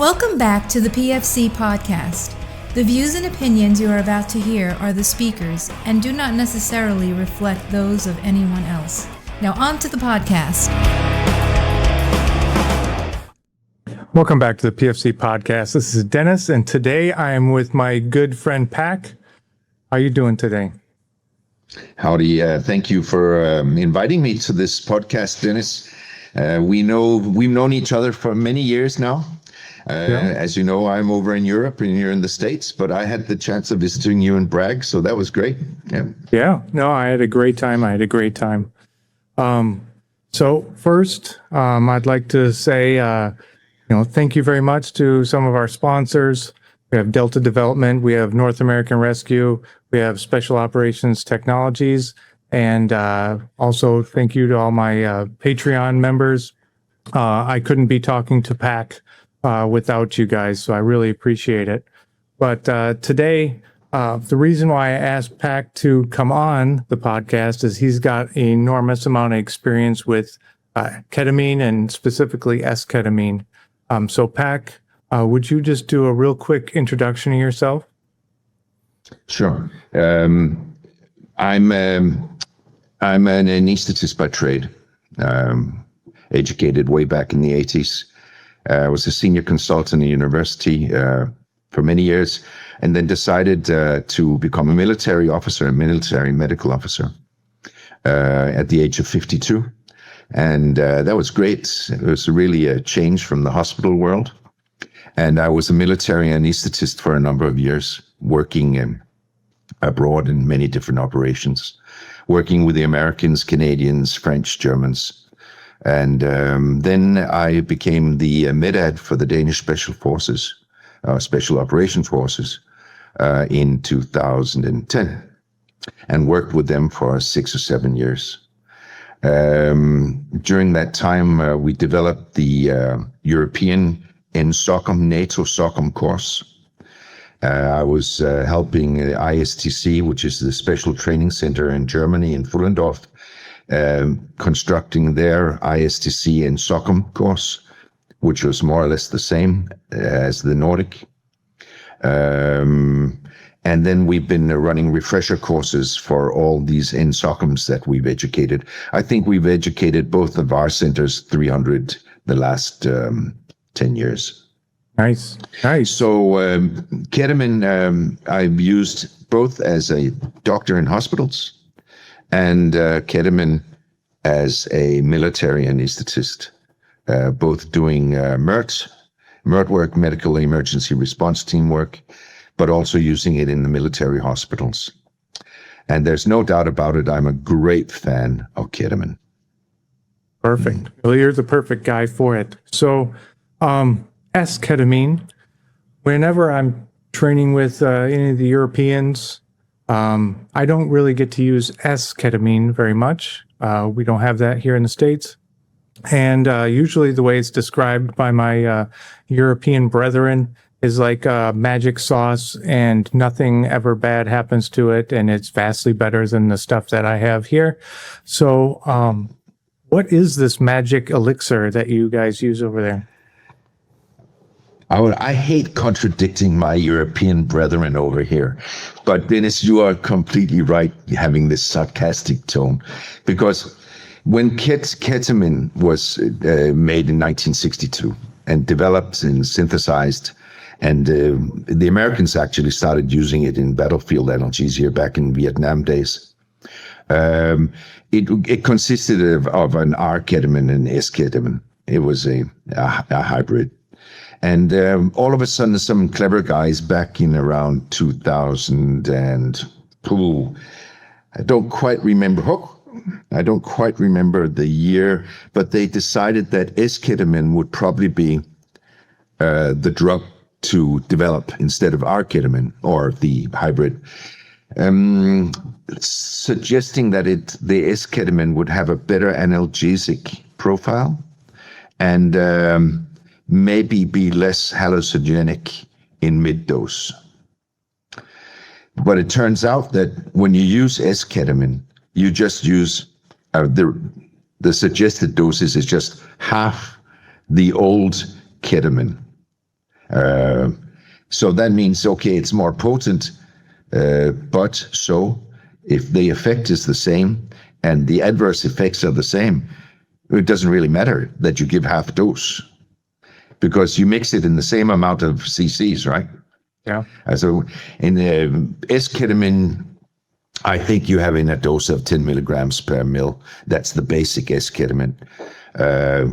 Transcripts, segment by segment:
Welcome back to the PFC podcast. The views and opinions you are about to hear are the speakers and do not necessarily reflect those of anyone else. Now on to the podcast. Welcome back to the PFC podcast. This is Dennis, and today I am with my good friend Pac. How are you doing today? Howdy. Thank you for inviting me to this podcast, Dennis. We've known each other for many years now. As you know, I'm over in Europe and you're in the States, but I had the chance of visiting you in Bragg, so that was great. No, I had a great time. So first, I'd like to say, thank you very much to some of our sponsors. We have Delta Development, we have North American Rescue, we have Special Operations Technologies, and also thank you to all my Patreon members. I couldn't be talking to Pac without you guys, so I really appreciate it. But today, the reason why I asked Pac to come on the podcast is he's got an enormous amount of experience with ketamine and specifically S-Ketamine. So Pac, would you just do a real quick introduction of yourself? Sure. I'm an anesthetist by trade, educated way back in the 80s. I was a senior consultant at university for many years, and then decided to become a military medical officer at the age of 52. And that was great. It was really a change from the hospital world. And I was a military anesthetist for a number of years, working abroad in many different operations, working with the Americans, Canadians, French, Germans. And then I became the med-ed for the Danish Special Forces, Special Operations Forces, in 2010, and worked with them for 6 or 7 years. During that time, we developed the European NSOCOM, NATO SOCOM course. I was helping ISTC, which is the Special Training Center in Germany, in Pfullendorf, constructing their ISTC and SOCOM course, which was more or less the same as the Nordic. And then we've been running refresher courses for all these NSOCOMs that we've educated. I think we've educated both of our centers 300 the last 10 years. Nice. So ketamine I've used both as a doctor in hospitals and ketamine as a military anesthetist, both doing MERT work, medical emergency response team work, but also using it in the military hospitals. And there's no doubt about it, I'm a great fan of ketamine. Perfect. Well, you're the perfect guy for it. So, S-Ketamine, whenever I'm training with any of the Europeans, I don't really get to use S-Ketamine very much. We don't have that here in the States. And usually the way it's described by my European brethren is like magic sauce and nothing ever bad happens to it. And it's vastly better than the stuff that I have here. So what is this magic elixir that you guys use over there? I hate contradicting my European brethren over here, but Dennis, you are completely right having this sarcastic tone, because when ketamine was made in 1962 and developed and synthesized, and the Americans actually started using it in battlefield analgesia back in Vietnam days, it consisted of an R-ketamine and S-ketamine. It was a hybrid. And all of a sudden, some clever guys back in around 2000 and I don't quite remember the year, but they decided that S-ketamine would probably be the drug to develop instead of R-ketamine or the hybrid, suggesting that the S-ketamine would have a better analgesic profile and maybe be less hallucinogenic in mid-dose. But it turns out that when you use S-ketamine, you just use the suggested doses is just half the old ketamine. So that means, okay, it's more potent, but so if the effect is the same and the adverse effects are the same, it doesn't really matter that you give half dose because you mix it in the same amount of cc's, right? Yeah. So in the S-Ketamine, I think you have in a dose of 10 milligrams per mil. That's the basic S-Ketamine.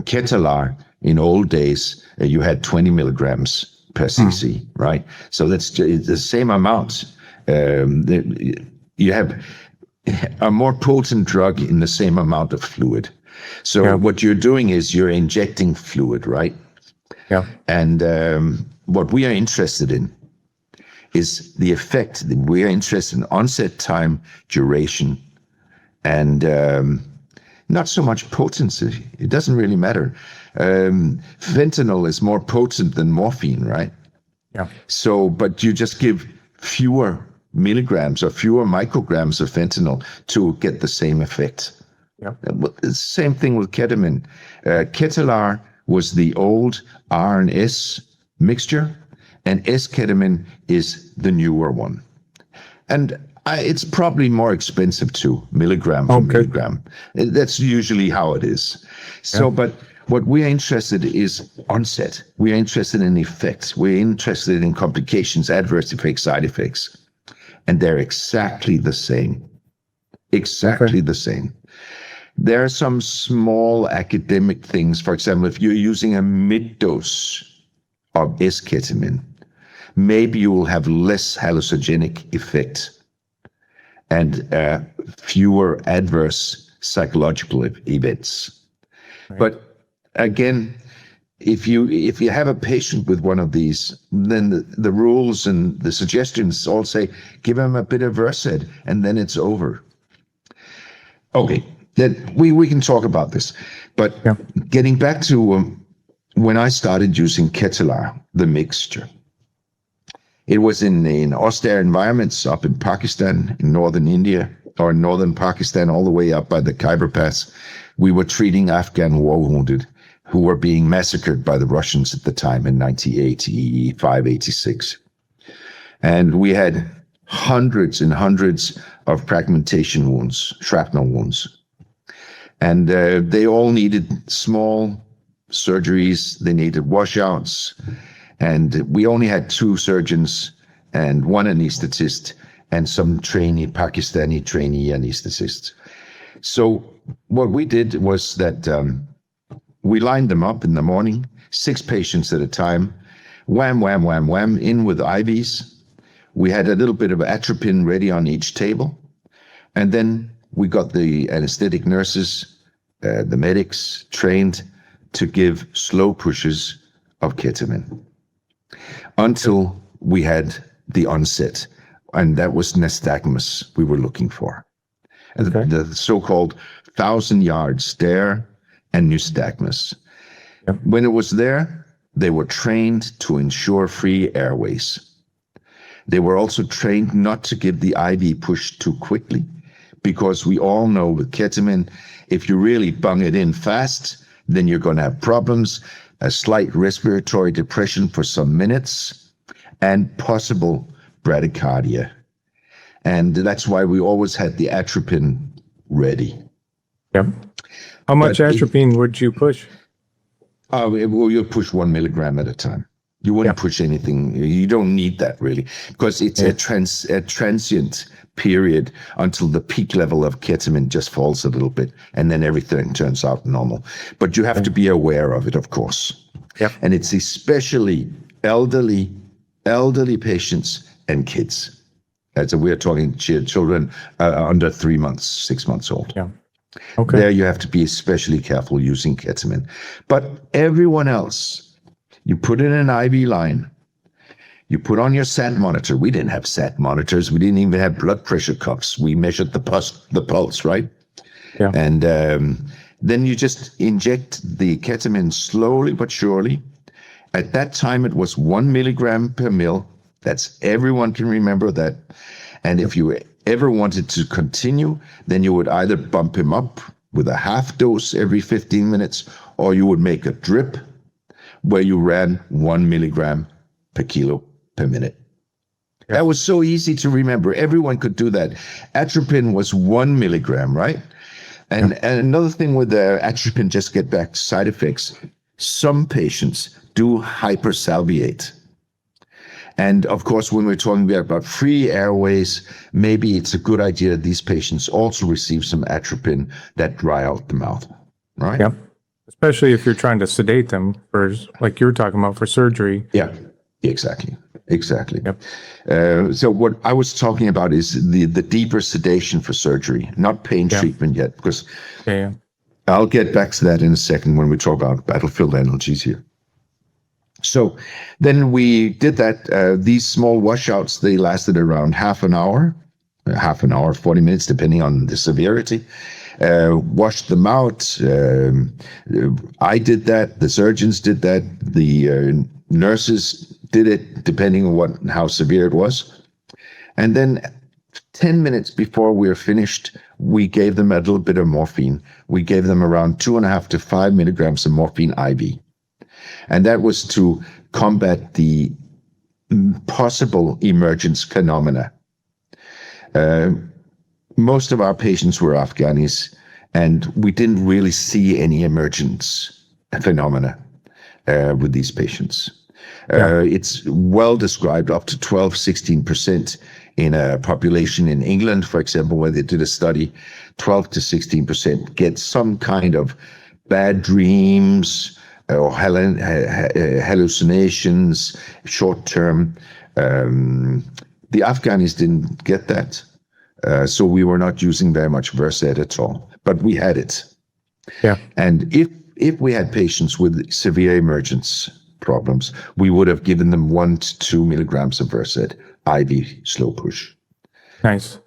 Ketalar, in old days, you had 20 milligrams per cc, right? So that's the same amount. You have a more potent drug in the same amount of fluid. So what you're doing is you're injecting fluid, right? Yeah. And what we are interested in is the effect. We are interested in onset time, duration, and not so much potency. It doesn't really matter. Fentanyl is more potent than morphine, right? Yeah. So, but you just give fewer milligrams or fewer micrograms of fentanyl to get the same effect. Yeah. Same thing with ketamine. Ketalar was the old R and S mixture, and S-Ketamine is the newer one. And it's probably more expensive too, milligram for milligram. That's usually how it is. So, but what we are interested in is onset. We are interested in effects. We're interested in complications, adverse effects, side effects. And they're exactly the same. Exactly the same. There are some small academic things. For example, if you're using a mid-dose of S-Ketamine, maybe you will have less hallucinogenic effect and fewer adverse psychological events. Right. But again, if you have a patient with one of these, then the rules and the suggestions all say, give them a bit of Versed and then it's over. Okay, then we can talk about this. But getting back to when I started using Ketalar, the mixture, it was in austere environments up in Pakistan, in northern India, or northern Pakistan, all the way up by the Khyber Pass. We were treating Afghan war wounded who were being massacred by the Russians at the time in 1985, 86. And we had hundreds and hundreds of fragmentation wounds, shrapnel wounds. And they all needed small surgeries. They needed washouts. And we only had 2 surgeons and 1 anesthetist and some Pakistani trainee anesthetists. So what we did was that we lined them up in the morning, 6 patients at a time, wham, wham, wham, wham, in with IVs. We had a little bit of atropine ready on each table. And then we got the anesthetic nurses, the medics trained to give slow pushes of ketamine until we had the onset. And that was Nystagmus we were looking for. The so-called 1,000-yard stare and Nystagmus. When it was there, they were trained to ensure free airways. They were also trained not to give the IV push too quickly, because we all know with ketamine, if you really bung it in fast, then you're going to have problems, a slight respiratory depression for some minutes, and possible bradycardia. And that's why we always had the atropine ready. Yep. How much atropine would you push? Well, you push 1 milligram at a time. You wouldn't push anything. You don't need that really, because it's a transient period until the peak level of ketamine just falls a little bit, and then everything turns out normal. But you have to be aware of it, of course. Yep. And it's especially elderly patients and kids. So we're talking children under 3 months, 6 months old. Yeah. Okay. There you have to be especially careful using ketamine. But everyone else, you put in an IV line, you put on your SAT monitor. We didn't have SAT monitors. We didn't even have blood pressure cuffs. We measured the pulse, right? Yeah. And then you just inject the ketamine slowly but surely. At that time, it was 1 milligram per mil. That's everyone can remember that. And if you ever wanted to continue, then you would either bump him up with a half dose every 15 minutes, or you would make a drip where you ran 1 milligram per kilo per minute. That was so easy to remember. Everyone could do that. Atropine was 1 milligram, right? And another thing with the atropine, just get back to side effects, some patients do hypersalivate. And of course, when we're talking about free airways, maybe it's a good idea that these patients also receive some atropine that dry out the mouth, right? Yep. Especially if you're trying to sedate them for, like you were talking about, for surgery. Yeah, exactly. Yep. So what I was talking about is the deeper sedation for surgery, not pain treatment yet, because I'll get back to that in a second when we talk about battlefield analgesia. So then we did that. These small washouts, they lasted around half an hour, 40 minutes, depending on the severity. Washed them out. I did that. The surgeons did that. The nurses did it, depending on how severe it was. And then 10 minutes before we were finished, we gave them a little bit of morphine. We gave them around 2.5 to 5 milligrams of morphine IV. And that was to combat the possible emergence phenomena. Most of our patients were Afghanis, and we didn't really see any emergence phenomena with these patients. It's well described, up to 12-16% in a population in England, for example, where they did a study. 12 to 16% get some kind of bad dreams or hallucinations, short-term. The Afghanis didn't get that. So we were not using very much Versed at all, but we had it. And if we had patients with severe emergence problems, we would have given them 1 to 2 milligrams of Versed IV slow push. Nice.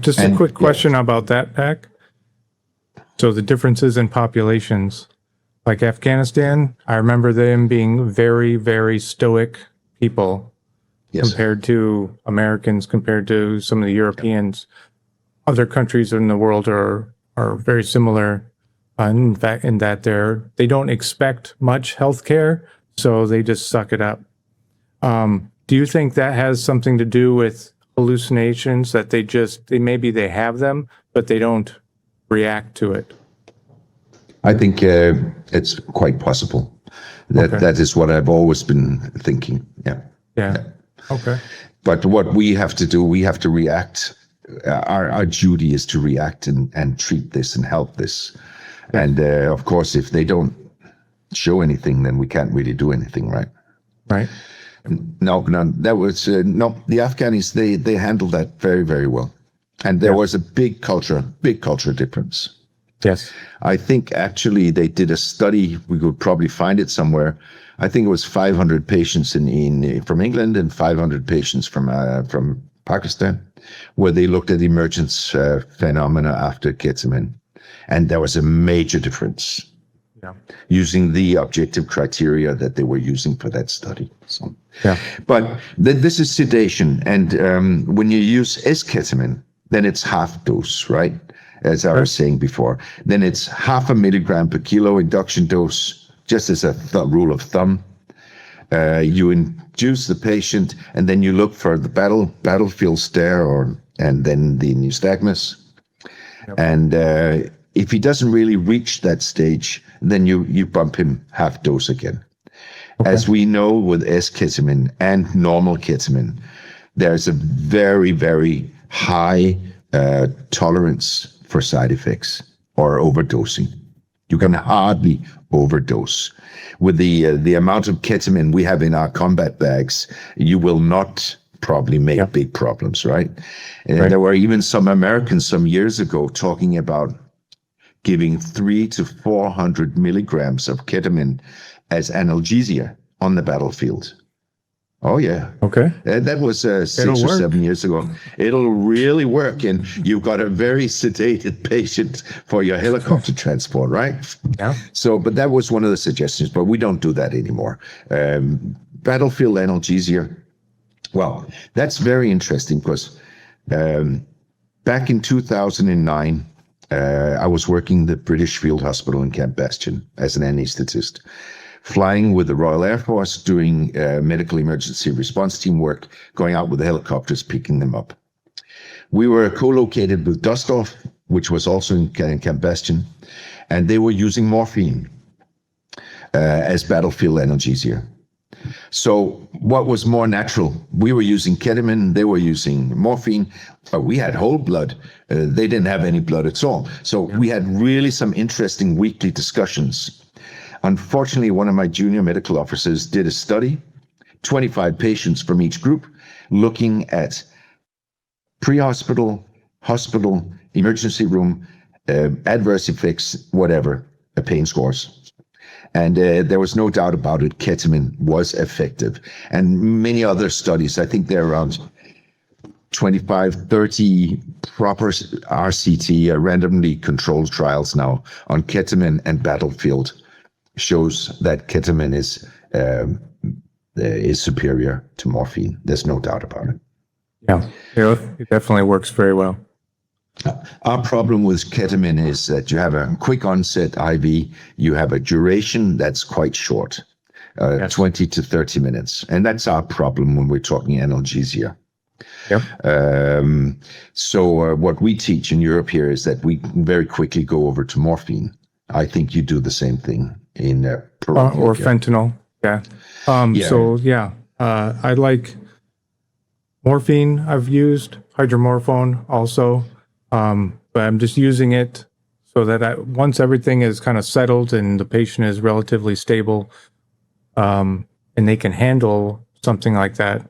Just a quick question about that, Pac. So the differences in populations, like Afghanistan, I remember them being very, very stoic people. Compared to Americans, compared to some of the Europeans. Other countries in the world are very similar. In fact, in that they don't expect much healthcare, so they just suck it up. Do you think that has something to do with hallucinations, that maybe they have them, but they don't react to it? I think it's quite possible. That is what I've always been thinking. Yeah. Okay. But what we have to do, we have to react. Our duty is to react and treat this and help this. And of course, if they don't show anything, then we can't really do anything, right? Right. No, that was the Afghanis. They handled that very, very well, and there was a big culture difference. Yes. I think actually they did a study. We could probably find it somewhere. I think it was 500 patients from England and 500 patients from Pakistan, where they looked at emergence phenomena after ketamine, and there was a major difference. Using the objective criteria that they were using for that study. So, but this is sedation, and when you use S-Ketamine, then it's half dose, right? As I was saying before. Then it's 0.5 milligram per kilo induction dose, just as a rule of thumb. You induce the patient, and then you look for the battlefield stare, and then the Nystagmus. And if he doesn't really reach that stage, then you bump him half dose again. As we know with S-Ketamine and normal ketamine, there's a very, very high tolerance for side effects or overdosing. You can hardly overdose. With the amount of ketamine we have in our combat bags, you will not probably make big problems, right? There were even some Americans some years ago talking about giving 300 to 400 milligrams of ketamine as analgesia on the battlefield. Oh, yeah. Okay. That was 6 or 7 years ago. It'll really work. And you've got a very sedated patient for your helicopter transport, right? Yeah. So, but that was one of the suggestions, but we don't do that anymore. Battlefield analgesia. Well, that's very interesting because back in 2009, I was working the British Field Hospital in Camp Bastion as an anesthetist. flying with the Royal Air Force, doing medical emergency response team work, going out with the helicopters, picking them up. We were co-located with Dustorf, which was also in Camp Bastion, and they were using morphine as battlefield analgesia. So what was more natural? We were using ketamine, they were using morphine, but we had whole blood. They didn't have any blood at all. So we had really some interesting weekly discussions. Unfortunately, one of my junior medical officers did a study, 25 patients from each group, looking at pre-hospital, hospital, emergency room, adverse effects, whatever, pain scores. And there was no doubt about it, ketamine was effective. And many other studies, I think there are around 25, 30 proper RCT, randomly controlled trials now on ketamine and battlefield, shows that ketamine is superior to morphine. There's no doubt about it. Yeah, it definitely works very well. Our problem with ketamine is that you have a quick onset IV, you have a duration that's quite short, 20 to 30 minutes. And that's our problem when we're talking analgesia. Yep. So what we teach in Europe here is that we very quickly go over to morphine. I think you do the same thing in Peru. Or fentanyl. Yeah. So, yeah, I like morphine I've used, hydromorphone also. But I'm just using it so that once everything is kind of settled and the patient is relatively stable, and they can handle something like that,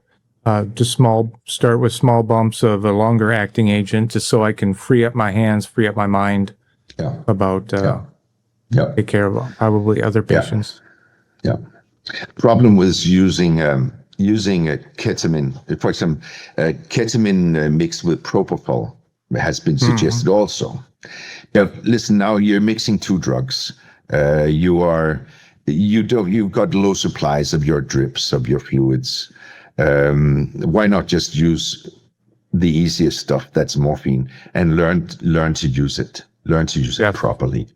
start with small bumps of a longer acting agent, just so I can free up my hands, free up my mind about take care of probably other patients. Yeah. Problem with using ketamine, for example, ketamine mixed with propofol has been suggested also. Now, listen, now you're mixing two drugs. You've got low supplies of your drips, of your fluids. Why not just use the easiest stuff, that's morphine, and learn to use it. Learn to use it properly.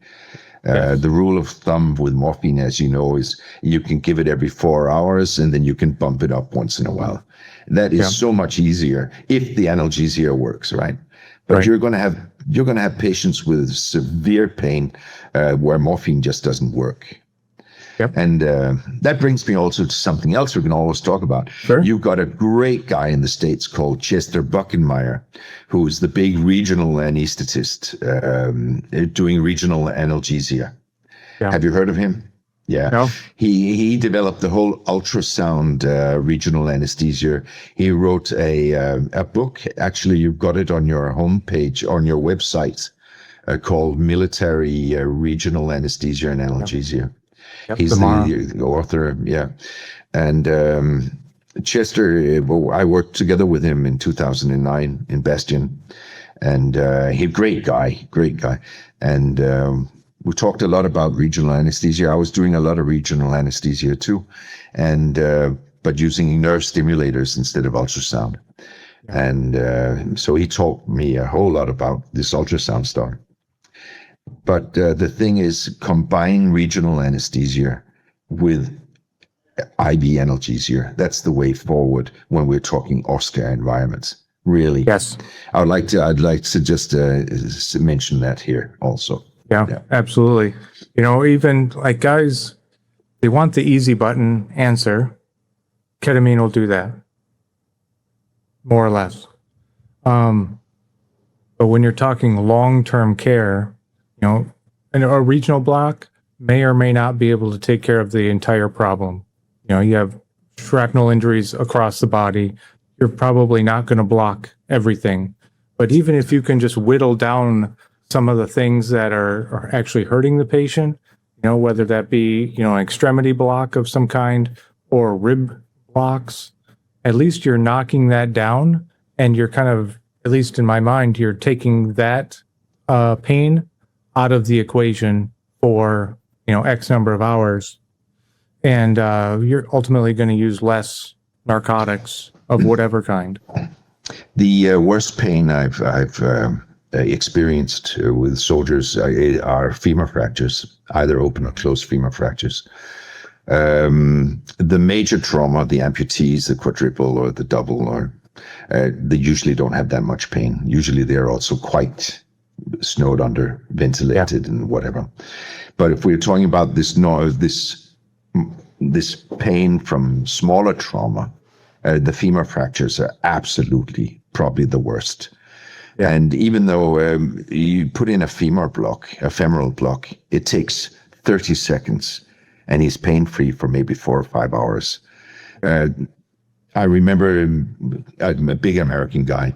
The rule of thumb with morphine, as you know, is you can give it every 4 hours and then you can bump it up once in a while. That is so much easier if the analgesia works, right? But you're going to have patients with severe pain where morphine just doesn't work. Yep. And that brings me also to something else we can always talk about. Sure. You've got a great guy in the States called Chester Buckenmaier, who's the big regional anesthetist doing regional analgesia. Yeah. Have you heard of him? Yeah. No. He developed the whole ultrasound regional anesthesia. He wrote a book. Actually, you've got it on your homepage, on your website, called Military Regional Anesthesia and Analgesia. Yep, He's the author, And Chester, I worked together with him in 2009 in Bastion, and he's a great guy. And we talked a lot about regional anesthesia. I was doing a lot of regional anesthesia too, and but using nerve stimulators instead of ultrasound. Yeah. And so he taught me a whole lot about this ultrasound stuff. But the thing is, combine regional anesthesia with IV analgesia. That's the way forward when we're talking austere environments. Really. Yes. I'd like to just mention that here also. Yeah, absolutely. Even like guys, they want the easy button answer. Ketamine will do that, more or less. But when you're talking long-term care, a regional block may or may not be able to take care of the entire problem. You have shrapnel injuries across the body. You're probably not going to block everything. But even if you can just whittle down some of the things that are actually hurting the patient, whether that be, an extremity block of some kind or rib blocks, at least you're knocking that down, and you're kind of, at least in my mind, you're taking that pain out of the equation for, X number of hours. And you're ultimately going to use less narcotics of whatever kind. The worst pain I've experienced with soldiers are femur fractures, either open or closed femur fractures. The major trauma, the amputees, the quadruple or the double, or they usually don't have that much pain. Usually they're also quite snowed under, ventilated, and whatever. But if we're talking about this pain from smaller trauma, the femur fractures are absolutely probably the worst. Yeah. And even though you put in a femoral block, it takes 30 seconds, and he's pain-free for maybe 4 or 5 hours. I remember I'm a big American guy.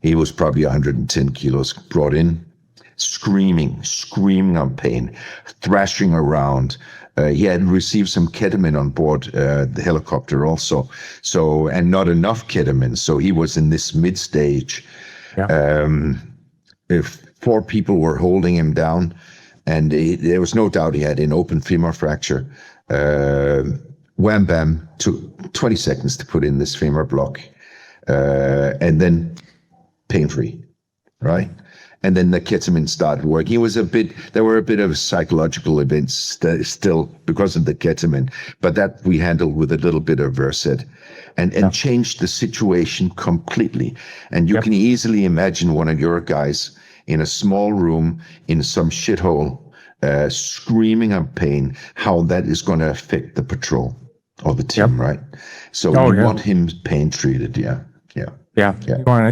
He was probably 110 kilos, brought in, screaming on pain, thrashing around. He had received some ketamine on board the helicopter also, and not enough ketamine. So he was in this mid-stage. Yeah. If 4 people were holding him down, and there was no doubt he had an open femur fracture. Wham bam, took 20 seconds to put in this femur block, and then pain-free, right? And then the ketamine started working. There were a bit of psychological events still because of the ketamine, but that we handled with a little bit of Versed and changed the situation completely. And you can easily imagine one of your guys in a small room in some shithole, screaming of pain, how that is going to affect the patrol or the team, right? So you want him pain treated, Yeah. You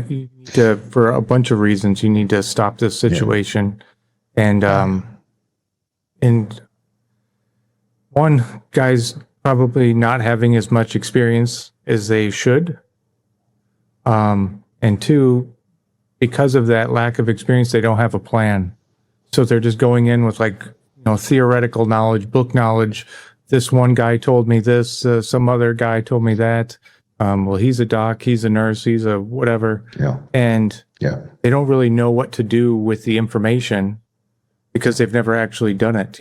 need to, for a bunch of reasons, you need to stop this situation. And one, guys probably not having as much experience as they should. And 2, because of that lack of experience, they don't have a plan. So they're just going in with theoretical knowledge, book knowledge. This one guy told me this, some other guy told me that. Well, he's a doc, he's a nurse, he's a whatever. Yeah. And they don't really know what to do with the information because they've never actually done it,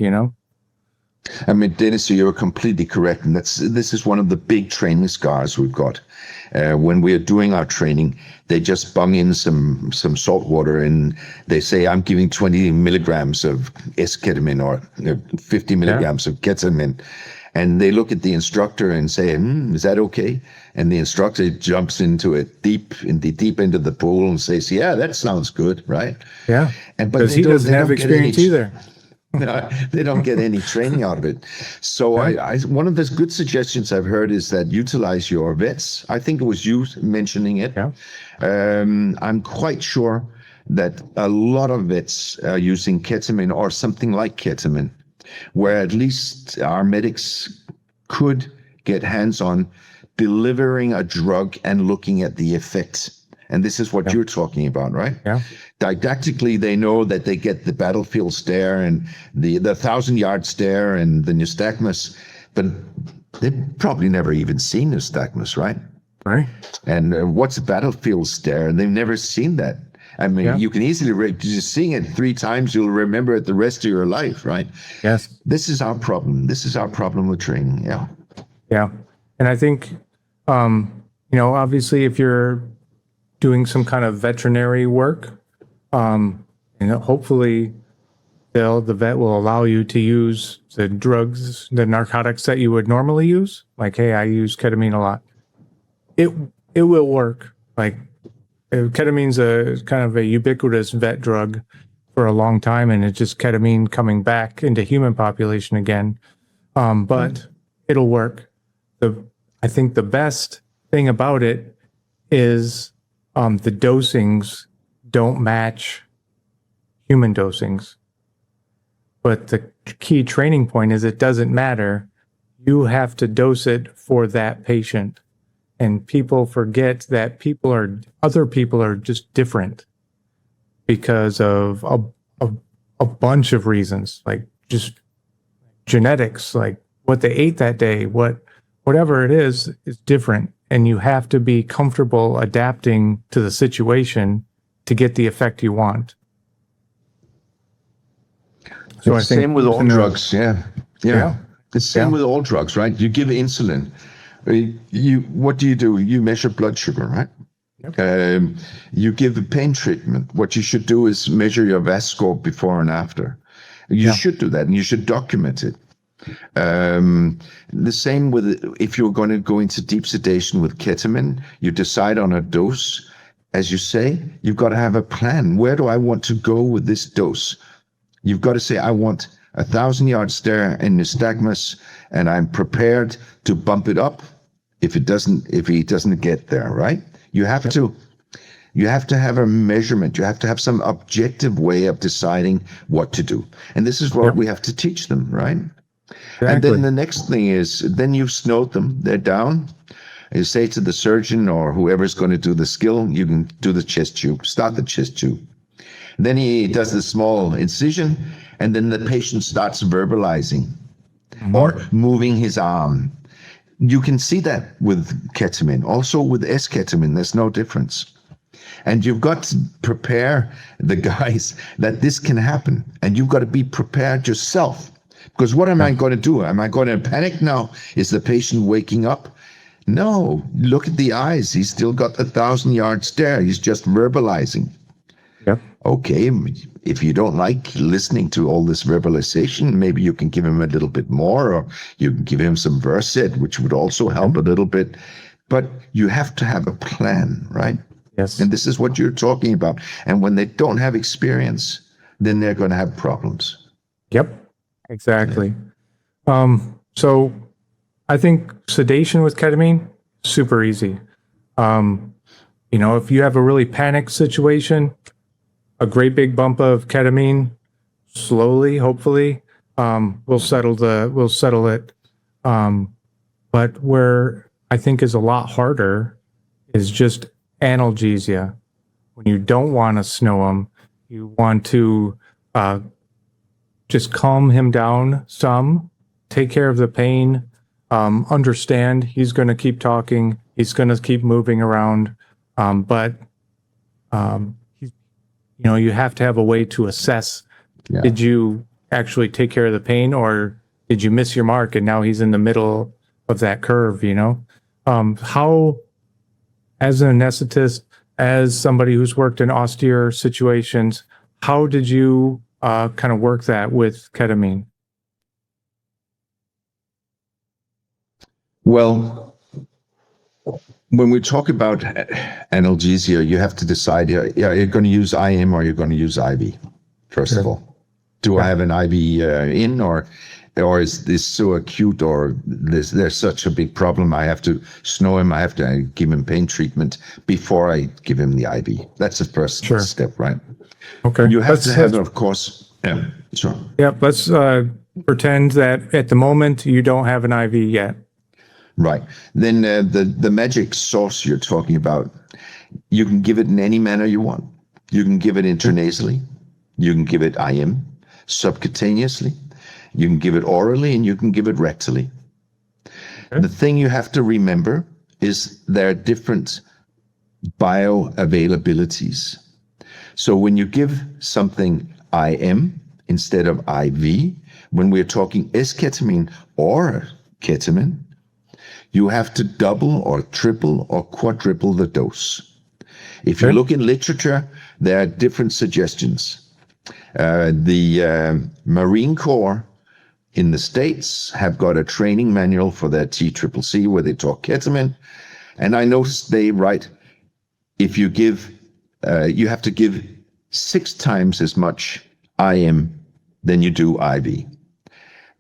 I mean, Dennis, you're completely correct. And this is one of the big training scars we've got. When we're doing our training, they just bung in some salt water and they say, I'm giving 20 milligrams of S-Ketamine or 50 milligrams of ketamine. And they look at the instructor and say, is that okay? And the instructor jumps into it deep into the pool and says, yeah, that sounds good, right? Yeah, because he doesn't have experience either. They don't get any training out of it. So one of the good suggestions I've heard is that utilize your vets. I think it was you mentioning it. Yeah. I'm quite sure that a lot of vets are using ketamine or something like ketamine, where at least our medics could get hands-on delivering a drug and looking at the effect. And this is what you're talking about, right? Yeah. Didactically, they know that they get the battlefield stare and the 1,000-yard stare and the Nystagmus, but they've probably never even seen Nystagmus, right? Right. And what's a battlefield stare? And they've never seen that. I mean, you can easily, just seeing it 3 times, you'll remember it the rest of your life, right? Yes. This is our problem. This is our problem with training, Yeah. And I think, obviously if you're doing some kind of veterinary work, hopefully the vet will allow you to use the drugs, the narcotics that you would normally use. Like, hey, I use ketamine a lot. It will work. Like, ketamine's a kind of a ubiquitous vet drug for a long time, and it's just ketamine coming back into human population again. But it'll work. I think the best thing about it is the dosings don't match human dosings. But the key training point is it doesn't matter. You have to dose it for that patient. And people forget that other people are just different because of a bunch of reasons, like just genetics, like what they ate that day, whatever it is different. And you have to be comfortable adapting to the situation to get the effect you want. So I think same with all drugs. Yeah. The same with all drugs, right? You give insulin. What do? You measure blood sugar, right? Yep. You give a pain treatment. What you should do is measure your VAS score before and after. You should do that, and you should document it. The same with if you're going to go into deep sedation with ketamine, you decide on a dose. As you say, you've got to have a plan. Where do I want to go with this dose? You've got to say, I want 1,000-yard stare and nystagmus, and I'm prepared to bump it up if he doesn't get there, right? You have to have a measurement. You have to have some objective way of deciding what to do. And this is what we have to teach them, right? Exactly. And then the next thing is, then you've snowed them, they're down. You say to the surgeon or whoever's going to do the skill, you can do the chest tube, start the chest tube. Then he does the small incision, and then the patient starts verbalizing or moving his arm. You can see that with ketamine. Also with S-Ketamine, there's no difference. And you've got to prepare the guys that this can happen. And you've got to be prepared yourself. Because what am I going to do? Am I going to panic now? Is the patient waking up? No, look at the eyes. He's still got the 1,000-yard stare. He's just verbalizing. Yep. Okay, if you don't like listening to all this verbalization, maybe you can give him a little bit more, or you can give him some Versed, which would also help a little bit. But you have to have a plan, right? Yes. And this is what you're talking about. And when they don't have experience, then they're going to have problems. Yep. Exactly. So I think sedation with ketamine, super easy. If you have a really panicked situation, a great big bump of ketamine, slowly, hopefully, we'll settle it. But where I think is a lot harder is just analgesia. When you don't want to snow him, you want to just calm him down some, take care of the pain, understand he's going to keep talking, he's going to keep moving around, but you have to have a way to assess, did you actually take care of the pain, or did you miss your mark and now he's in the middle of that curve, how, as an anesthetist, as somebody who's worked in austere situations, how did you kind of work that with ketamine? Well, when we talk about analgesia, you have to decide, you're going to use IM or you're going to use IV, first of all. Do I have an IV in, or is this so acute, or there's such a big problem, I have to snow him, I have to give him pain treatment before I give him the IV. That's the first step, right? Okay. You have to have, of course, sure. Yeah, let's pretend that at the moment you don't have an IV yet. Right. Then the magic sauce you're talking about, you can give it in any manner you want. You can give it intranasally. You can give it IM, subcutaneously. You can give it orally, and you can give it rectally. Okay. The thing you have to remember is there are different bioavailabilities. So when you give something IM instead of IV, when we're talking S-Ketamine or ketamine, you have to double or triple or quadruple the dose. If you look in literature, there are different suggestions. The Marine Corps in the States have got a training manual for their TCCC where they talk ketamine. And I noticed they write, if you give, you have to give 6 times as much IM than you do IV.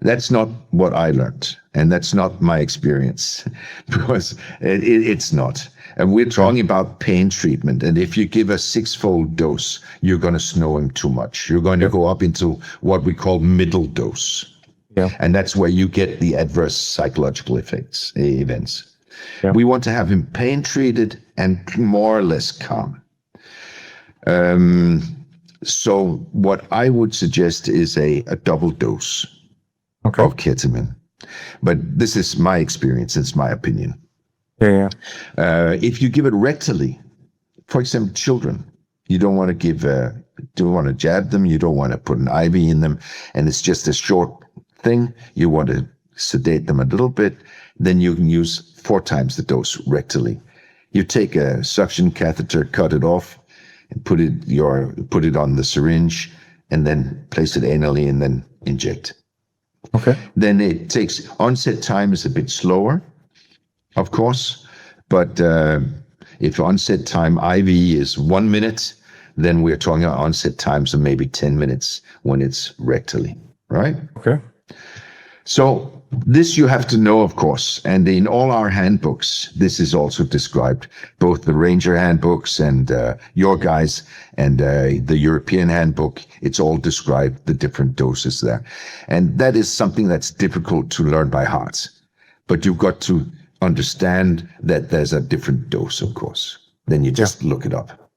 That's not what I learned, and that's not my experience, because it's not. And we're talking about pain treatment, and if you give a 6-fold dose, you're going to snow him too much. You're going to go up into what we call middle dose. Yeah. And that's where you get the adverse psychological events. Yeah. We want to have him pain treated and more or less calm. So what I would suggest is a double dose of ketamine. But this is my experience, it's my opinion. Yeah. If you give it rectally, for example, children, you don't want to give, don't want to jab them, you don't want to put an IV in them, and it's just a short thing, you want to sedate them a little bit, then you can use 4 times the dose rectally. You take a suction catheter, cut it off, and put it on the syringe, and then place it anally and then inject. Okay. Then it takes, onset time is a bit slower, of course, but if onset time IV is 1 minute, then we're talking about onset times of maybe 10 minutes when it's rectally, right? Okay. So this you have to know, of course, and in all our handbooks, this is also described, both the Ranger handbooks and your guys and the European handbook, it's all described, the different doses there. And that is something that's difficult to learn by heart. But you've got to understand that there's a different dose, of course. Then you just look it up.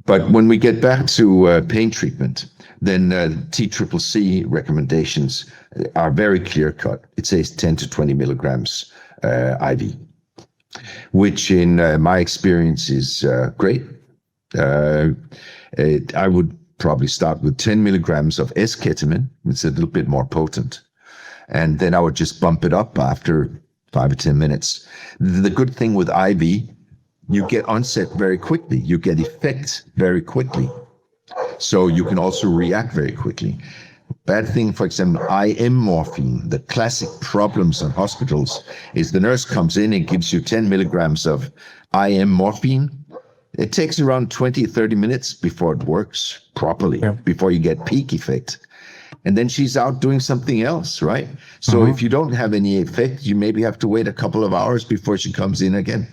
But when we get back to pain treatment, then TCCC recommendations are very clear-cut. It says 10 to 20 milligrams IV, which in my experience is great. I would probably start with 10 milligrams of S-Ketamine. It's a little bit more potent. And then I would just bump it up after 5 or 10 minutes. The good thing with IV, you get onset very quickly. You get effect very quickly. So you can also react very quickly. Bad thing, for example, IM morphine. The classic problems in hospitals is the nurse comes in and gives you 10 milligrams of IM morphine. It takes around 20, 30 minutes before it works properly, before you get peak effect. And then she's out doing something else, right? So if you don't have any effect, you maybe have to wait a couple of hours before she comes in again.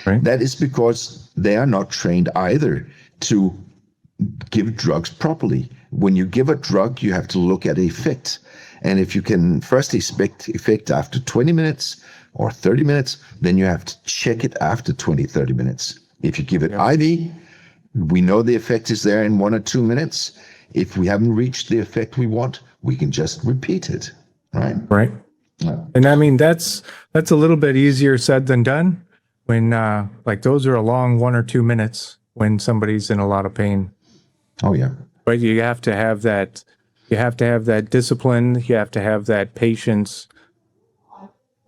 Right. That is because they are not trained either to give drugs properly. When you give a drug, you have to look at effect. And if you can first expect effect after 20 minutes or 30 minutes, then you have to check it after 20, 30 minutes. If you give it IV, we know the effect is there in 1 or 2 minutes. If we haven't reached the effect we want, we can just repeat it, right? Right. Yeah. And I mean, that's a little bit easier said than done when, like those are a long 1 or 2 minutes when somebody's in a lot of pain. Oh, yeah. But you have to have that, discipline. You have to have that patience.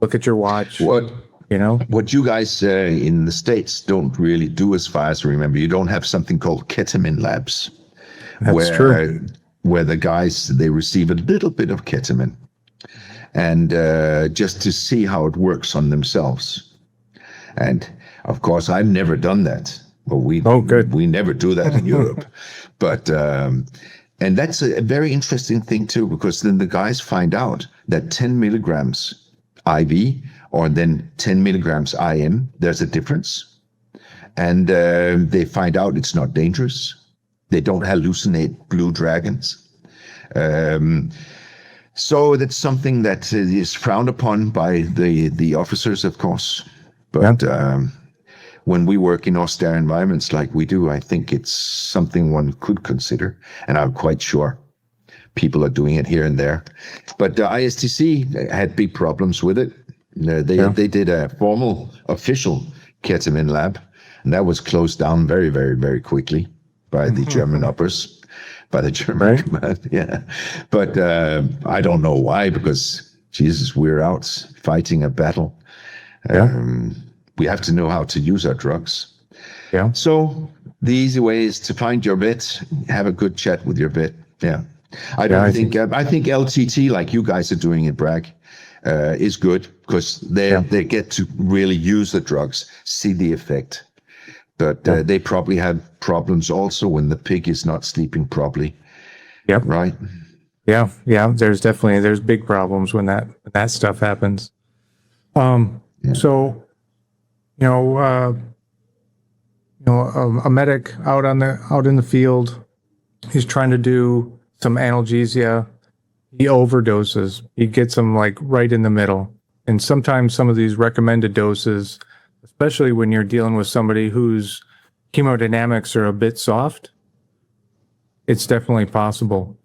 Look at your watch. What you guys in the States don't really do, as far as I remember, you don't have something called ketamine labs. That's true. Where the guys, they receive a little bit of ketamine and just to see how it works on themselves. And of course, I've never done that. Well, we never do that in Europe. But, and that's a very interesting thing too, because then the guys find out that 10 milligrams IV or then 10 milligrams IM, there's a difference. And they find out it's not dangerous. They don't hallucinate blue dragons. So that's something that is frowned upon by the officers, of course. But when we work in austere environments like we do, I think it's something one could consider. And I'm quite sure people are doing it here and there. But ISTC had big problems with it. They did a formal, official ketamine lab, and that was closed down very, very, very quickly by the German uppers, by the German command. Yeah. But I don't know why, because, Jesus, we're out fighting a battle. We have to know how to use our drugs. Yeah. So the easy way is to find your vet, have a good chat with your vet. Yeah. I think LTT, like you guys are doing at Bragg, is good because they get to really use the drugs, see the effect. But they probably have problems also when the pig is not sleeping properly. Yep. Right. Yeah. There's big problems when that stuff happens. So, a medic out in the field, he's trying to do some analgesia. He overdoses. He gets them like right in the middle. And sometimes some of these recommended doses, especially when you're dealing with somebody whose hemodynamics are a bit soft, it's definitely possible.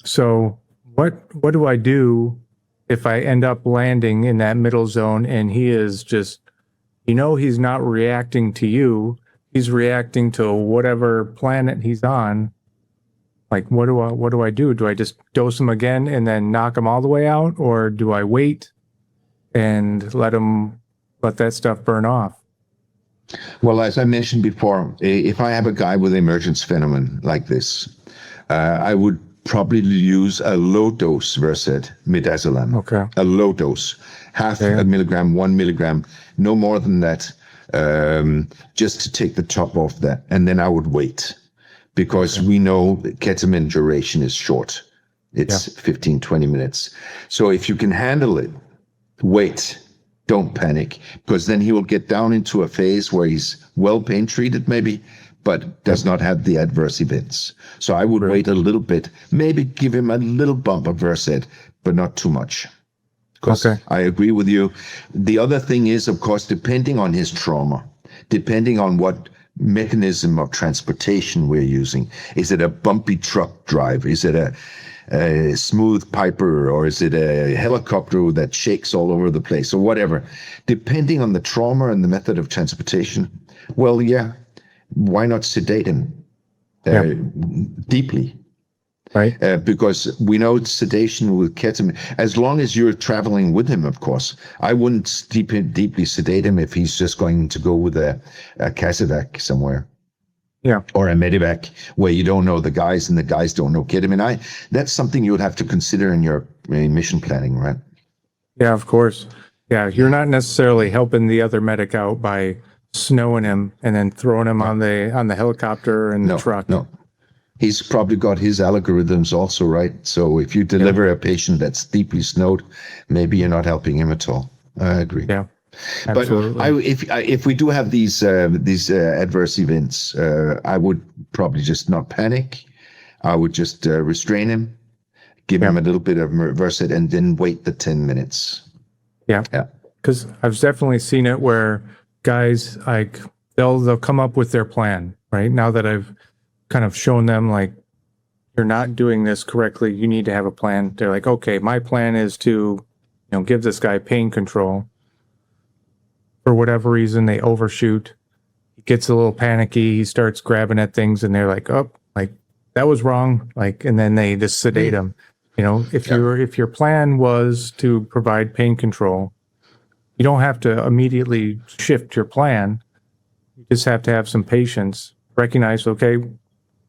So what do I do if I end up landing in that middle zone and he is just, he's not reacting to you, he's reacting to whatever planet he's on? Like, what do I do? Do I just dose him again and then knock him all the way out? Or do I wait and let that stuff burn off? Well, as I mentioned before, if I have a guy with emergence phenomenon like this, I would probably use a low dose Versed Midazolam. Okay. A low dose, half a milligram, 1 milligram, no more than that, just to take the top off that. And then I would wait, because we know that ketamine duration is short. It's 15, 20 minutes. So if you can handle it, wait. Don't panic, because then he will get down into a phase where he's well pain treated maybe, but does not have the adverse events. So I would wait a little bit, maybe give him a little bump of Versed, but not too much. Because I agree with you. The other thing is, of course, depending on his trauma, depending on what mechanism of transportation we're using. Is it a bumpy truck drive? Is it a smooth Piper, or is it a helicopter that shakes all over the place, or whatever? Depending on the trauma and the method of transportation, well, why not sedate him deeply? Right. Because we know sedation with ketamine, as long as you're traveling with him, of course. I wouldn't deeply sedate him if he's just going to go with a Casevac somewhere. Yeah. Or a Medivac, where you don't know the guys and the guys don't know ketamine. That's something you would have to consider in your mission planning, right? Yeah, of course. Yeah, you're not necessarily helping the other medic out by snowing him and then throwing him on the helicopter and the truck. No. He's probably got his algorithms also, right? So if you deliver a patient that's deeply snowed, maybe you're not helping him at all. I agree. Yeah. Absolutely. But if we do have these adverse events, I would probably just not panic. I would just restrain him, give him a little bit of Versed, and then wait the 10 minutes. Yeah. Because I've definitely seen it where guys, like, they'll come up with their plan, right? Now that I've kind of shown them, like, you're not doing this correctly, you need to have a plan. They're like, okay, my plan is to, give this guy pain control. For whatever reason, they overshoot. He gets a little panicky. He starts grabbing at things, and they're like, "Oh, like that was wrong." Like, and then they just sedate him. If your plan was to provide pain control, you don't have to immediately shift your plan. You just have to have some patience. Recognize, okay,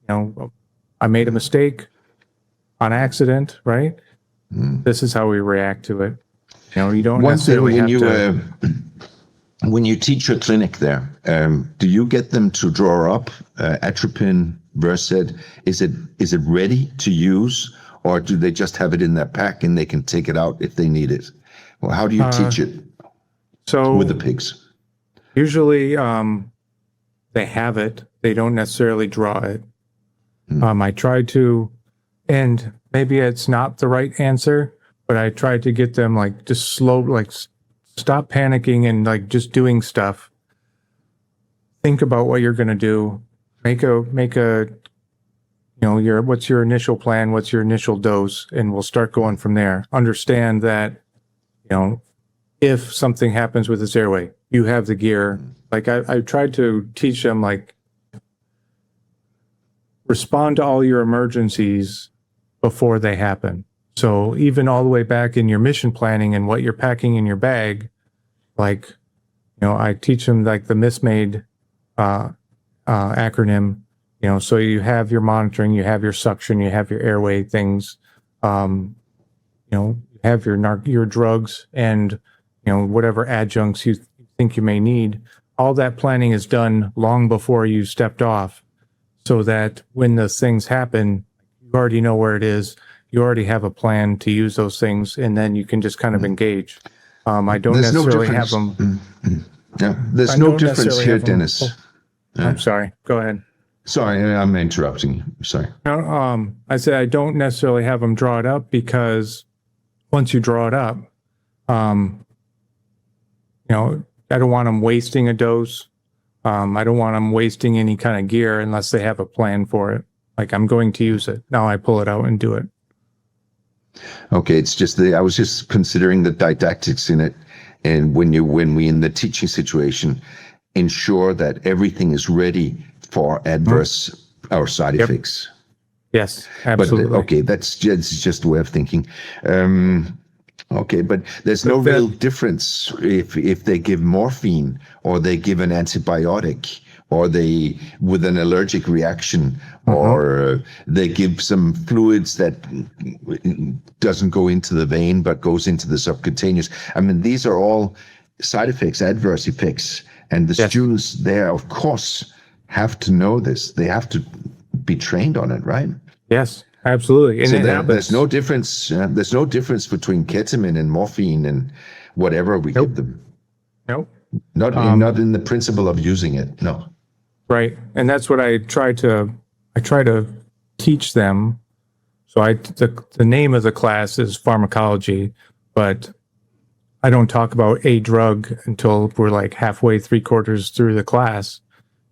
I made a mistake on accident, right? This is how we react to it. You don't necessarily have to. When you teach your clinic there, do you get them to draw up Atropine, Versed? Is it ready to use, or do they just have it in their pack and they can take it out if they need it? Well, how do you teach it? So with the pigs, usually they have it. They don't necessarily draw it. I tried to, and maybe it's not the right answer, but I tried to get them just slow, stop panicking and just doing stuff. Think about what you're going to do. Make a what's your initial plan? What's your initial dose? And we'll start going from there. Understand that, if something happens with this airway, you have the gear. I tried to teach them, respond to all your emergencies before they happen. So even all the way back in your mission planning and what you're packing in your bag, I teach them the MISMAID acronym, so you have your monitoring, you have your suction, you have your airway things, you have your drugs and, whatever adjuncts you think you may need. All that planning is done long before you stepped off, so that when the things happen, you already know where it is. You already have a plan to use those things, and then you can just kind of engage. I don't necessarily have them. Yeah, there's no difference here, Dennis. I'm sorry. Go ahead. Sorry, I'm interrupting you. Sorry. No, I said I don't necessarily have them draw it up, because once you draw it up, I don't want them wasting a dose. I don't want them wasting any kind of gear unless they have a plan for it. I'm going to use it. Now I pull it out and do it. Okay, it's just I was just considering the didactics in it, and when we in the teaching situation, ensure that everything is ready for adverse or side effects. Yes, absolutely. But okay, that's just a way of thinking. Okay, but there's no real difference if they give morphine or they give an antibiotic or they with an allergic reaction, or they give some fluids that doesn't go into the vein but goes into the subcutaneous. I mean, these are all side effects, adverse effects, and the students there, of course, have to know this. They have to be trained on it, right? Yes, absolutely. And so there's no difference. There's no difference between ketamine and morphine and whatever we give them. Nope. Not in the principle of using it. No. Right, and that's what I try to teach them. So the name of the class is pharmacology, but I don't talk about a drug until we're like halfway, 3/4 through the class,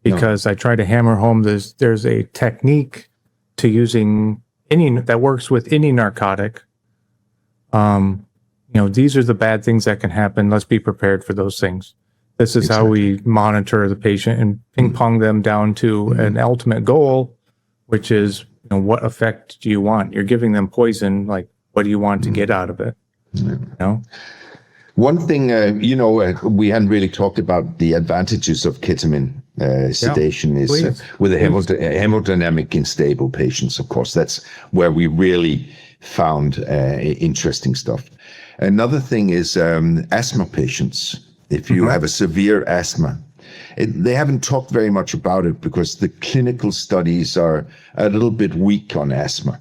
because I try to hammer home there's a technique to using any that works with any narcotic. These are the bad things that can happen. Let's be prepared for those things. This is how we monitor the patient and ping pong them down to an ultimate goal, which is, what effect do you want? You're giving them poison. Like, what do you want to get out of it? One thing, we hadn't really talked about the advantages of ketamine sedation is with the hemodynamic unstable patients, of course. That's where we really found interesting stuff. Another thing is asthma patients. If you have a severe asthma, they haven't talked very much about it because the clinical studies are a little bit weak on asthma.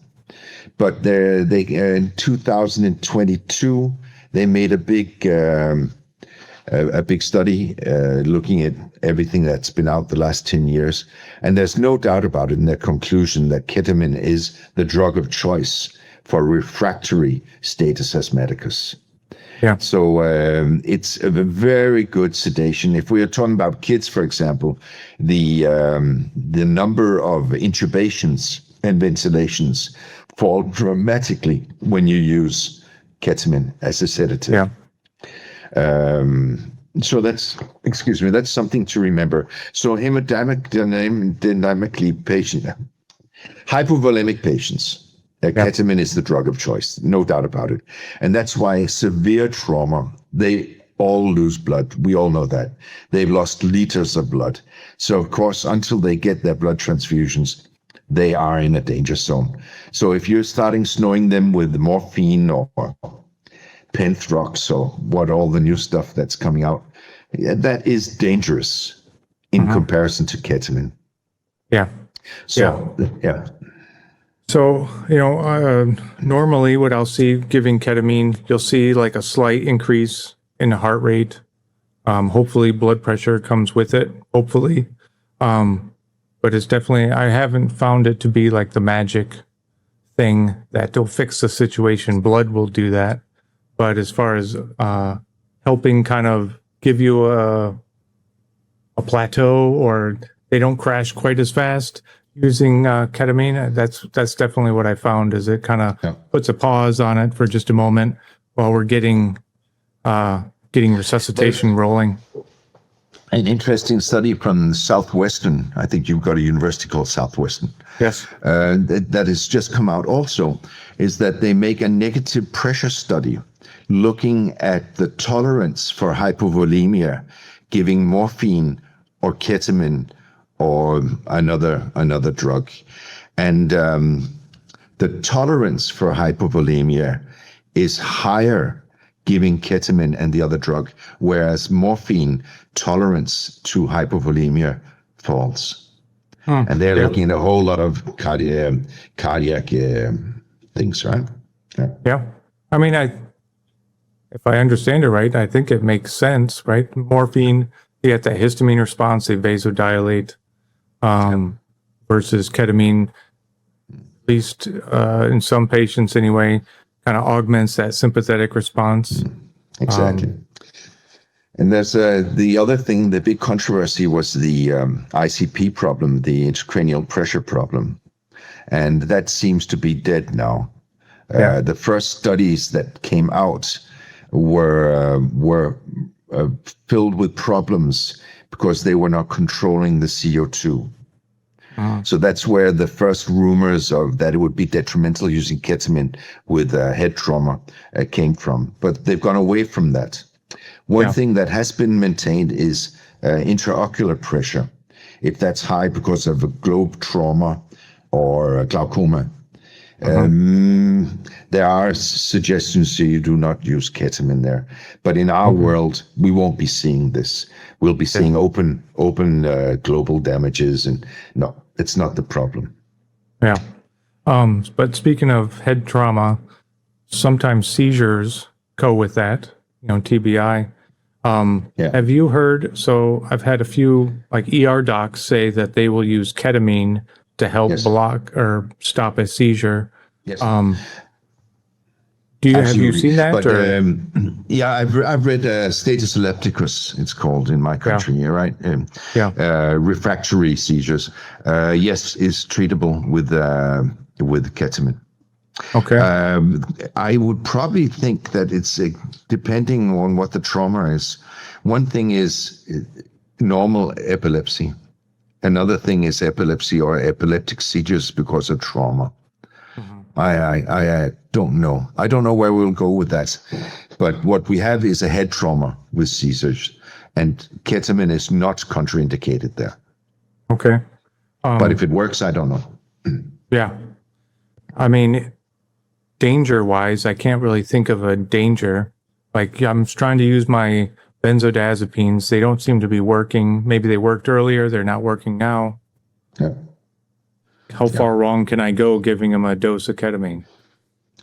But in 2022, they made a big study looking at everything that's been out the last 10 years. And there's no doubt about it in their conclusion that ketamine is the drug of choice for refractory status asthmaticus. Yeah. So it's a very good sedation. If we are talking about kids, for example, the number of intubations and ventilations fall dramatically when you use ketamine as a sedative. Yeah. So that's something to remember. So hemodynamically hypovolemic patients. Ketamine is the drug of choice, no doubt about it. And that's why severe trauma, they all lose blood. We all know that. They've lost liters of blood. So, of course, until they get their blood transfusions, they are in a danger zone. So if you're starting snowing them with morphine or Penthrox or what all the new stuff that's coming out, that is dangerous in comparison to ketamine. Yeah. So, yeah. So, normally what I'll see giving ketamine, you'll see like a slight increase in the heart rate. Hopefully blood pressure comes with it, hopefully. But it's definitely, I haven't found it to be like the magic thing that will fix the situation. Blood will do that. But as far as helping kind of give you a plateau, or they don't crash quite as fast, using ketamine, that's definitely what I found, is it kind of puts a pause on it for just a moment while we're getting resuscitation rolling. An interesting study from Southwestern, I think you've got a university called Southwestern. Yes. That has just come out also, is that they make a negative pressure study looking at the tolerance for hypovolemia, giving morphine or ketamine or another drug. And the tolerance for hypovolemia is higher giving ketamine and the other drug, whereas morphine tolerance to hypovolemia falls. And they're looking at a whole lot of cardiac things, right? Yeah. I mean, if I understand it right, I think it makes sense, right? Morphine, you get that histamine response, they vasodilate, versus ketamine, at least in some patients anyway, kind of augments that sympathetic response. Exactly. And there's the other thing, the big controversy was the ICP problem, the intracranial pressure problem. And that seems to be dead now. The first studies that came out were filled with problems because they were not controlling the CO2. So that's where the first rumors of that it would be detrimental using ketamine with head trauma came from. But they've gone away from that. One thing that has been maintained is intraocular pressure if that's high because of a globe trauma or a glaucoma. There are suggestions so you do not use ketamine there, but in our world, we won't be seeing this. We'll be seeing open global damages, and no, it's not the problem. Yeah. But speaking of head trauma, sometimes seizures go with that, TBI. Have you heard, so I've had a few like ER docs say that they will use ketamine to help block or stop a seizure. Yes. Have you seen that? But, yeah, I've read status epilepticus, it's called in my country, right? Refractory seizures, yes, is treatable with ketamine. Okay. I would probably think that it's depending on what the trauma is. One thing is normal epilepsy. Another thing is epilepsy or epileptic seizures because of trauma. I don't know. I don't know where we'll go with that. But what we have is a head trauma with seizures, and ketamine is not contraindicated there. Okay. But if it works, I don't know. Yeah. I mean, danger-wise, I can't really think of a danger. Like, I'm trying to use my benzodiazepines. They don't seem to be working. Maybe they worked earlier. They're not working now. Yeah. How far wrong can I go giving them a dose of ketamine?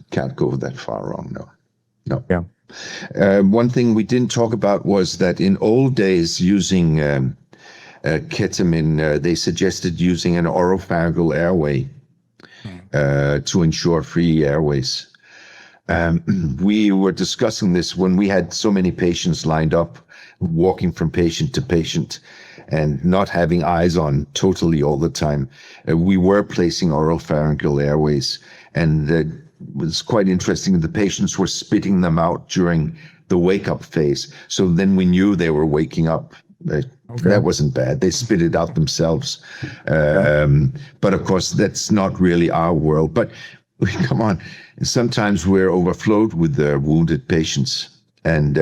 Can't go that far wrong, no. Yeah. One thing we didn't talk about was that in old days using ketamine, they suggested using an oropharyngeal airway to ensure free airways. We were discussing this when we had so many patients lined up, walking from patient to patient and not having eyes on totally all the time. We were placing oropharyngeal airways, and it was quite interesting. The patients were spitting them out during the wake-up phase. So then we knew they were waking up. That wasn't bad. They spit it out themselves. But of course, that's not really our world. But come on, sometimes we're overflowed with wounded patients. And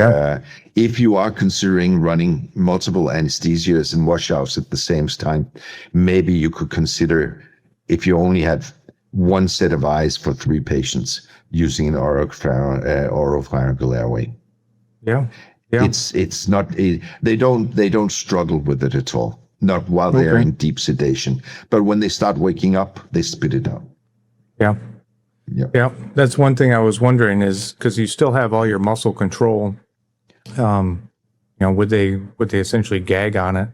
if you are considering running multiple anesthesias and washouts at the same time, maybe you could consider, if you only have one set of eyes for 3 patients, using an oropharyngeal airway. Yeah. It's not, they don't struggle with it at all. Not while they're in deep sedation. But when they start waking up, they spit it out. Yeah. Yeah, that's one thing I was wondering is because you still have all your muscle control. Would they essentially gag on it?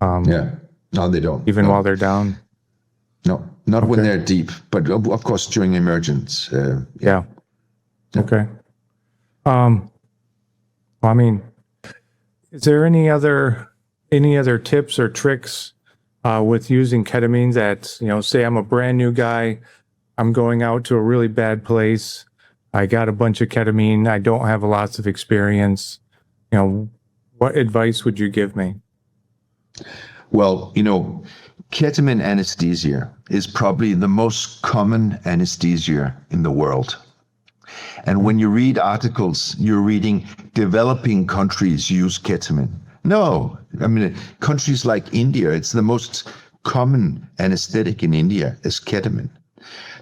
No, they don't. Even while they're down. No, not when they're deep, but of course during emergence. Okay. I mean, is there any other tips or tricks with using ketamine that say I'm a brand new guy. I'm going out to a really bad place. I got a bunch of ketamine. I don't have lots of experience. What advice would you give me? Well, ketamine anesthesia is probably the most common anesthesia in the world. And when you read articles, you're reading developing countries use ketamine. No, I mean, countries like India, it's the most common anesthetic in India is ketamine.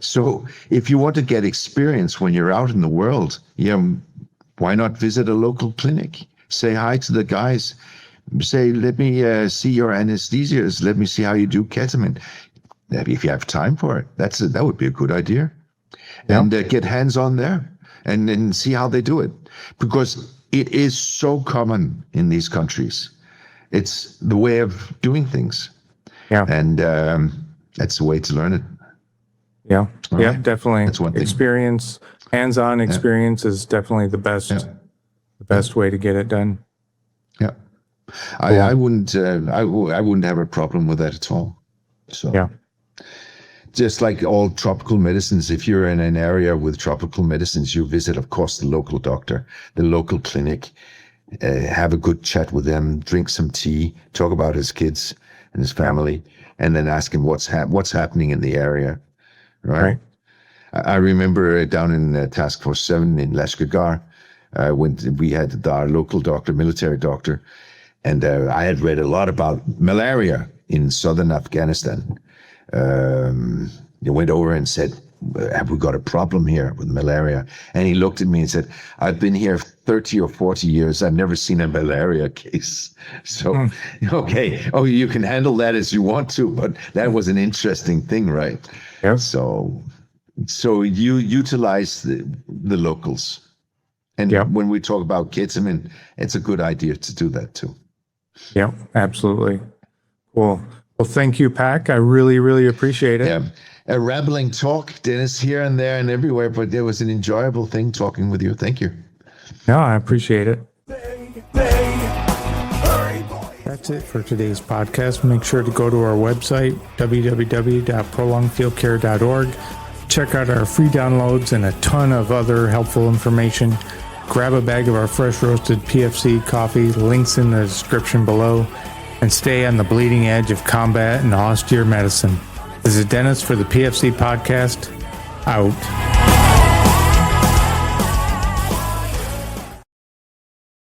So if you want to get experience when you're out in the world, why not visit a local clinic? Say hi to the guys. Say, let me see your anesthesias. Let me see how you do ketamine. If you have time for it, that would be a good idea. And get hands on there and then see how they do it. Because it is so common in these countries. It's the way of doing things. Yeah. And that's the way to learn it. Yeah. All Yeah, right. definitely. That's one thing. Experience, hands-on experience is definitely the best way to get it done. Yeah. I wouldn't have a problem with that at all. So just like all tropical medicines, if you're in an area with tropical medicines, you visit, of course, the local doctor, the local clinic, have a good chat with them, drink some tea, talk about his kids and his family, and then ask him what's happening in the area. Right. I remember down in Task Force 7 in Lashkar, when we had our local doctor, military doctor, and I had read a lot about malaria in southern Afghanistan. They went over and said, have we got a problem here with malaria? And he looked at me and said, I've been here 30 or 40 years. I've never seen a malaria case. So, okay. Oh, you can handle that as you want to, but that was an interesting thing, right? Yeah. So you utilize the locals. And when we talk about ketamine, it's a good idea to do that too. Yeah, absolutely. Cool. Well, thank you, Pac. I really, really appreciate it. Yeah. A rambling talk, Dennis, here and there and everywhere, but it was an enjoyable thing talking with you. Thank you. No, I appreciate it. That's it for today's podcast. Make sure to go to our website, www.prolongedfieldcare.org. Check out our free downloads and a ton of other helpful information. Grab a bag of our fresh roasted PFC coffee, links in the description below, and stay on the bleeding edge of combat and austere medicine. This is Dennis for the PFC podcast. Out.